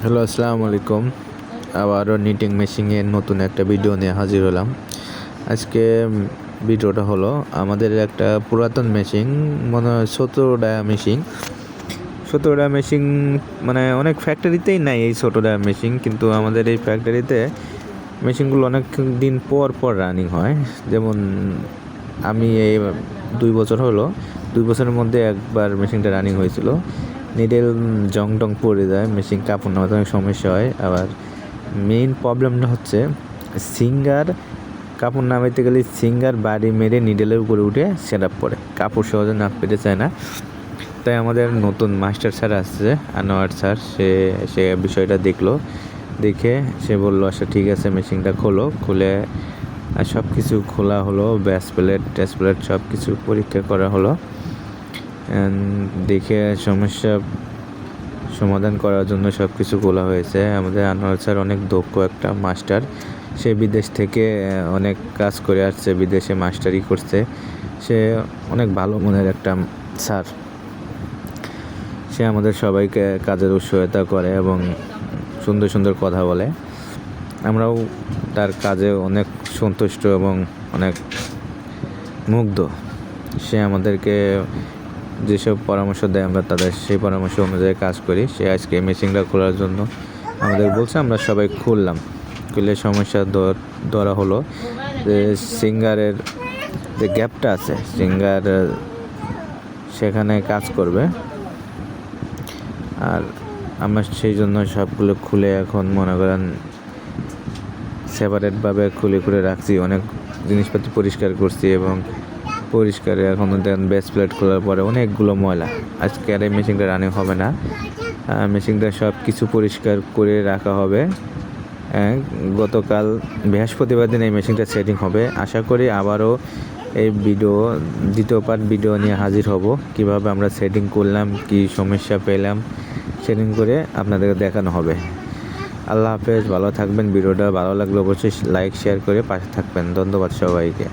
Hello, আসসালামু আলাইকুম। আবারও নিটিং মেশিনের নতুন একটা ভিডিও নিয়ে হাজির হলাম। আজকে ভিডিওটা হলো আমাদের একটা পুরাতন মেশিন, মনে হয় 17 ডায়া মেশিন। 17 ডায়া মেশিন মানে অনেক ফ্যাক্টরিতেই নাই এই ছোটো ডায়া মেশিন, কিন্তু আমাদের এই ফ্যাক্টরিতে মেশিনগুলো অনেক দিন পর পর রানিং হয়। যেমন আমি এই 2 বছর হলো, 2 বছরের মধ্যে একবার মেশিনটা রানিং হয়েছিল। নিডেল জং টং পড়ে যায়, মেশিন কাপড় নামাতে অনেক সমস্যা হয়। আবার মেইন প্রবলেমটা হচ্ছে সিঙ্গার কাপড় নামাইতে গেলে সিঙ্গার বাড়ি মেরে নিডেলের উপরে উঠে সেট আপ করে, কাপড় সহজে না পেতে চায় না। তাই আমাদের নতুন মাস্টার স্যার আসছে, আনোয়ার স্যার, সে বিষয়টা দেখে সে বললো আচ্ছা ঠিক আছে, মেশিনটা খুলে সব কিছু খোলা হলো, ব্যাস প্লেট টেস্ট প্লেট সব কিছু পরীক্ষা করা হলো। দেখে সমস্যা সমাধান করার জন্য সব কিছু খোলা হয়েছে। আমাদের আনোয়ার স্যার অনেক দক্ষ একটা মাস্টার, সে বিদেশ থেকে অনেক কাজ করে আসছে, বিদেশে মাস্টারি করছে। সে অনেক ভালো মনের একটা স্যার। সে আমাদের সবাইকে কাজের সহায়তা করে এবং সুন্দর সুন্দর কথা বলে। আমরাও তার কাজে অনেক সন্তুষ্ট এবং অনেক মুগ্ধ। সে আমাদেরকে যেসব পরামর্শ দেয় আমরা তাদের সেই পরামর্শ অনুযায়ী কাজ করি। সে আজকে মেশিনটা খোলার জন্য আমাদের বলছে, আমরা সবাই খুলে সমস্যা ধরা হলো যে সিঙ্গারের যে গ্যাপটা আছে, সিঙ্গার সেখানে কাজ করবে। আর আমরা সেই জন্য সবগুলো খুলে এখন মনে করেন সেপারেটভাবে খুলে রাখছি। অনেক জিনিসপাতি পরিষ্কার করছি এবং পরিষ্কারে এখন দেখেন বেস প্লেট খোলার পরে অনেকগুলো ময়লা। আজকে আর এই মেশিনটা রানিং হবে না, মেশিনটা সব কিছু পরিষ্কার করে রাখা হবে। গতকাল বৃহস্পতিবার দিন এই মেশিনটা সেটিং হবে। আশা করি আবারও এই দ্বিতীয় পার্ট ভিডিও নিয়ে হাজির হব, কিভাবে আমরা সেটিং করলাম, কি সমস্যা পেলাম, সেটিং করে আপনাদেরকে দেখানো হবে। আল্লাহ হাফেজ, ভালো থাকবেন। ভিডিওটা ভালো লাগলে অবশ্যই লাইক শেয়ার করে পাশে থাকবেন। ধন্যবাদ সবাইকে।